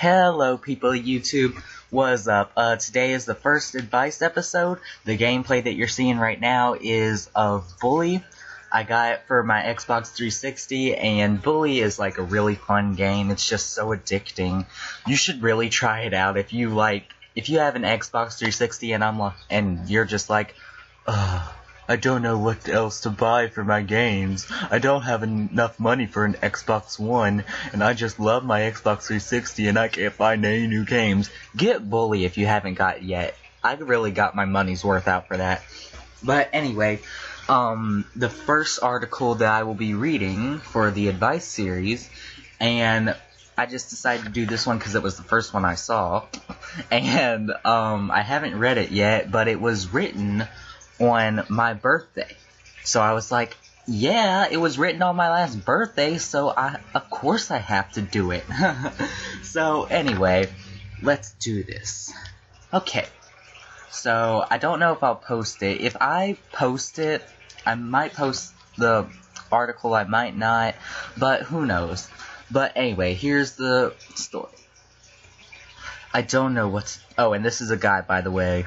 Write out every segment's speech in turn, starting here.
Hello people of YouTube, what's up? Today is the first advice episode. The gameplay that you're seeing right now is of Bully. I got it for my Xbox 360, and Bully is like a really fun game. It's just so addicting. You should really try it out if you have an Xbox 360 and you're just like, ugh, I don't know what else to buy for my games. I don't have enough money for an Xbox One, and I just love my Xbox 360 and I can't find any new games. Get Bully if you haven't got it yet. I really got my money's worth out for that. But anyway, the first article that I will be reading for the advice series, and I just decided to do this one because it was the first one I saw, and I haven't read it yet, but it was written on my birthday. So I was like, yeah, it was written on my last birthday, so of course I have to do it. So anyway, let's do this. Okay, so I don't know if I'll post it. If I post it, I might post the article, I might not, but who knows. But anyway, here's the story. I don't know oh, and this is a guy, by the way.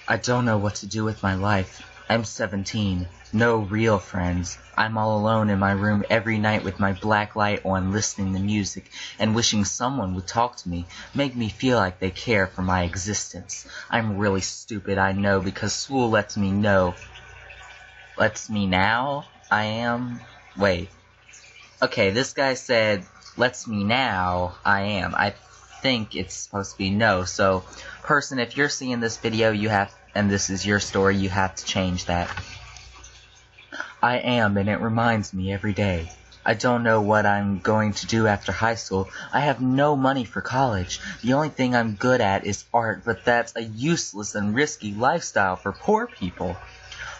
I don't know what to do with my life. I'm 17. No real friends. I'm all alone in my room every night with my black light on, listening to music and wishing someone would talk to me, make me feel like they care for my existence. I'm really stupid, I know, because school lets me know. Lets me now? I am? Wait. Okay, this guy said, lets me now, I am. I think it's supposed to be no, so person, if you're seeing this video, and this is your story, you have to change that. I am, and it reminds me every day. I don't know what I'm going to do after high school. I have no money for college. The only thing I'm good at is art, but that's a useless and risky lifestyle for poor people.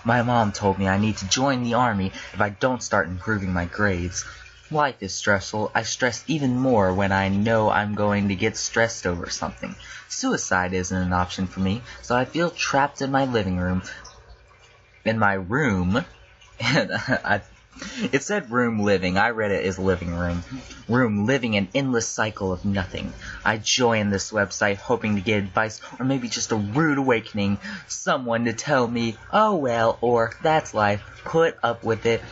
My mom told me I need to join the army if I don't start improving my grades. Life is stressful. I stress even more when I know I'm going to get stressed over something. Suicide isn't an option for me, so I feel trapped in my living room. In my room. And it said room living. I read it as living room. Room living an endless cycle of nothing. I joined this website hoping to get advice, or maybe just a rude awakening. Someone to tell me, oh well, or that's life, put up with it.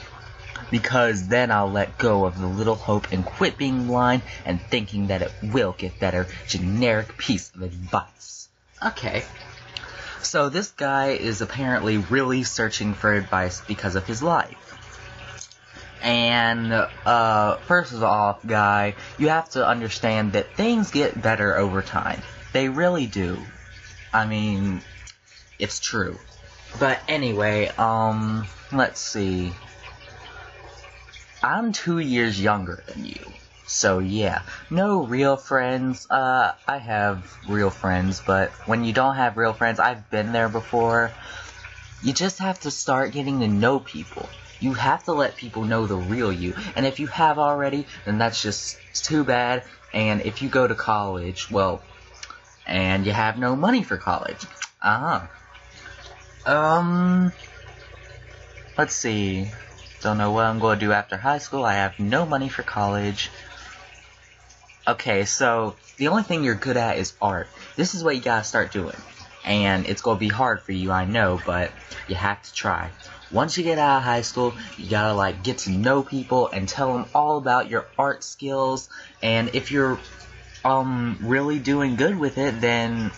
Because then I'll let go of the little hope and quit being blind and thinking that it will get better. Generic piece of advice. Okay. So this guy is apparently really searching for advice because of his life. And, first of all, guy, you have to understand that things get better over time. They really do. I mean, it's true. But anyway, let's see. I'm 2 years younger than you, so yeah, no real friends. I have real friends, but when you don't have real friends, I've been there before. You just have to start getting to know people. You have to let people know the real you, and if you have already, then that's just too bad. And if you go to college, well, and you have no money for college, let's see. Don't know what I'm going to do after high school. I have no money for college. Okay, so the only thing you're good at is art. This is what you gotta start doing. And it's going to be hard for you, I know, but you have to try. Once you get out of high school, you gotta get to know people and tell them all about your art skills. And if you're really doing good with it, then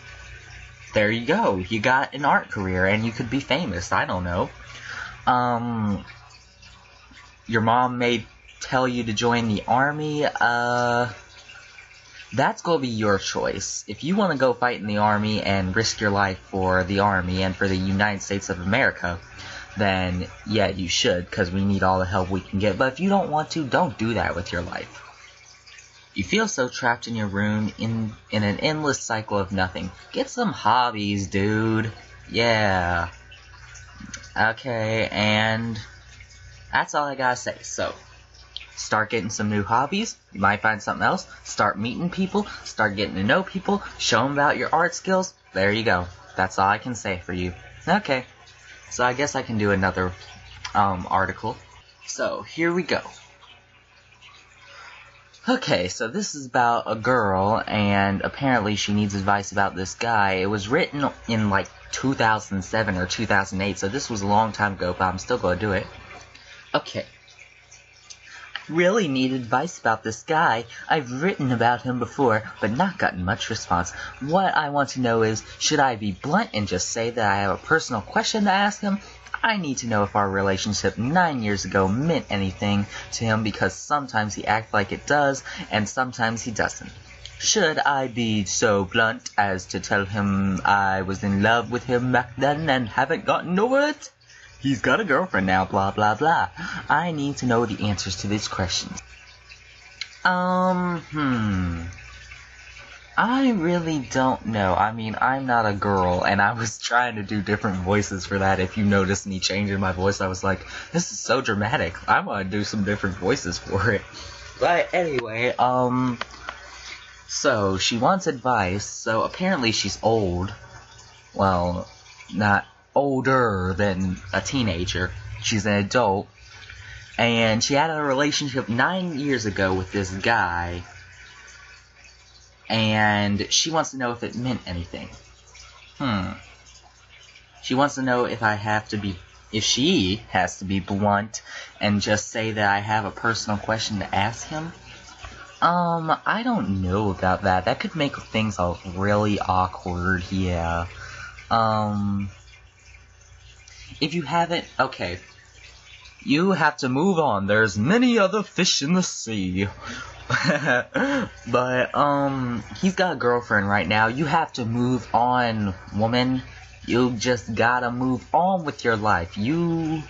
there you go. You got an art career and you could be famous. I don't know. Your mom may tell you to join the army. That's going to be your choice. If you want to go fight in the army and risk your life for the army and for the United States of America, then yeah, you should, because we need all the help we can get. But if you don't want to, don't do that with your life. You feel so trapped in your room in an endless cycle of nothing. Get some hobbies, dude. Yeah. Okay, and that's all I gotta say. So, start getting some new hobbies. You might find something else. Start meeting people. Start getting to know people. Show them about your art skills. There you go. That's all I can say for you. Okay. So I guess I can do another article. So, here we go. Okay, so this is about a girl, and apparently she needs advice about this guy. It was written in like 2007 or 2008, so this was a long time ago, but I'm still gonna do it. Okay. Really need advice about this guy. I've written about him before, but not gotten much response. What I want to know is, should I be blunt and just say that I have a personal question to ask him? I need to know if our relationship 9 years ago meant anything to him, because sometimes he acts like it does, and sometimes he doesn't. Should I be so blunt as to tell him I was in love with him back then and haven't gotten over it? He's got a girlfriend now, blah blah blah. I need to know the answers to these questions. I really don't know. I mean, I'm not a girl, and I was trying to do different voices for that. If you notice me changing my voice, I was like, this is so dramatic. I want to do some different voices for it. But anyway, so she wants advice, so apparently she's old. Well, not older than a teenager. She's an adult. And she had a relationship 9 years ago with this guy. And she wants to know if it meant anything. She wants to know if she has to be blunt and just say that I have a personal question to ask him. I don't know about that. That could make things all really awkward, yeah. If you haven't, okay. You have to move on. There's many other fish in the sea. But, he's got a girlfriend right now. You have to move on, woman. You just gotta move on with your life. Yeah,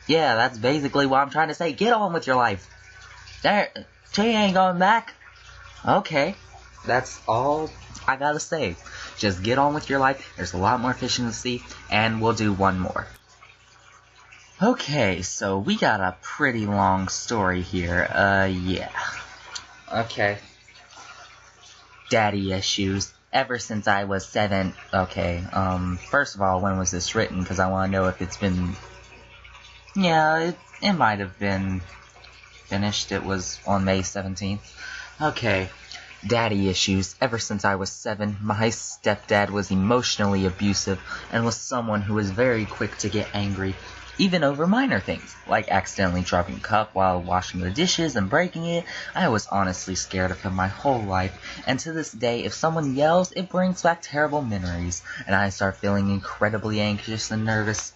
that's basically what I'm trying to say. Get on with your life. She ain't going back. Okay. That's all I gotta say. Just get on with your life. There's a lot more fish in the sea. And we'll do one more. Okay, so we got a pretty long story here. Yeah. Okay. Daddy issues. Ever since I was 7. Okay, first of all, when was this written? Because I want to know if it's been... Yeah, it might have been finished. It was on May 17th. Okay. Daddy issues. Ever since I was 7, my stepdad was emotionally abusive and was someone who was very quick to get angry. Even over minor things, like accidentally dropping a cup while washing the dishes and breaking it. I was honestly scared of him my whole life, and to this day, if someone yells, it brings back terrible memories, and I start feeling incredibly anxious and nervous.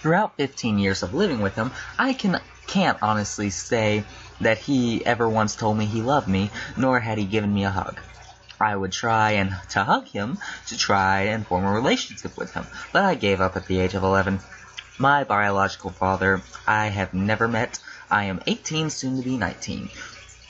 Throughout 15 years of living with him, I can't honestly say that he ever once told me he loved me, nor had he given me a hug. I would try to hug him to try and form a relationship with him, but I gave up at the age of 11. My biological father, I have never met. I am 18, soon to be 19.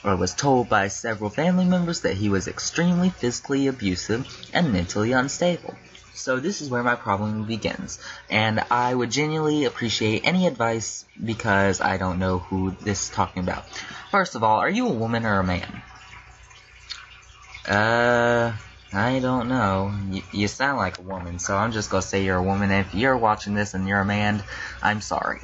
I was told by several family members that he was extremely physically abusive and mentally unstable. So this is where my problem begins, and I would genuinely appreciate any advice because I don't know who this is talking about. First of all, are you a woman or a man? I don't know. You sound like a woman, so I'm just gonna say you're a woman. If you're watching this and you're a man, I'm sorry.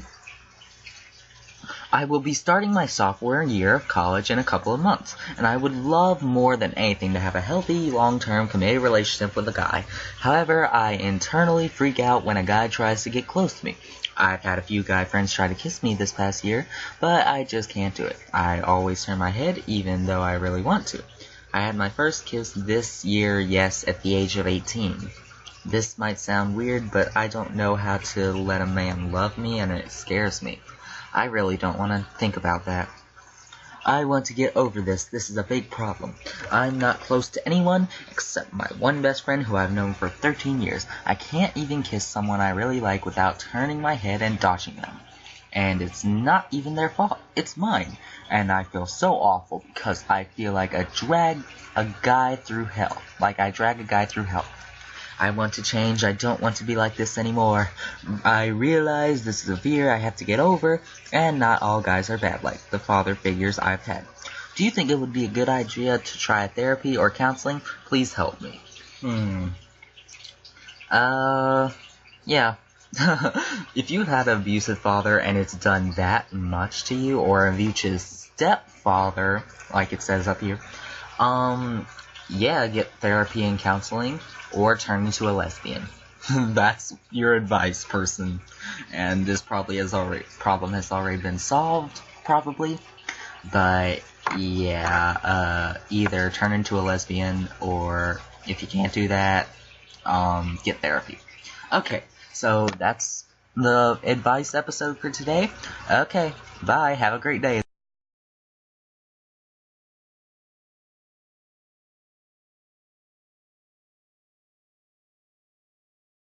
I will be starting my sophomore year of college in a couple of months, and I would love more than anything to have a healthy, long-term, committed relationship with a guy. However, I internally freak out when a guy tries to get close to me. I've had a few guy friends try to kiss me this past year, but I just can't do it. I always turn my head, even though I really want to. I had my first kiss this year, yes, at the age of 18. This might sound weird, but I don't know how to let a man love me, and it scares me. I really don't want to think about that. I want to get over this. This is a big problem. I'm not close to anyone except my one best friend who I've known for 13 years. I can't even kiss someone I really like without turning my head and dodging them. And it's not even their fault. It's mine. And I feel so awful because I feel like I drag a guy through hell. I want to change. I don't want to be like this anymore. I realize this is a fear I have to get over, and not all guys are bad like the father figures I've had. Do you think it would be a good idea to try therapy or counseling? Please help me. Yeah. If you had an abusive father and it's done that much to you, or if you just stepfather, like it says up here, yeah, get therapy and counseling, or turn into a lesbian. That's your advice, person. And this problem has already been solved, probably. But yeah, either turn into a lesbian, or if you can't do that, get therapy. Okay, so that's the advice episode for today. Okay, bye. Have a great day.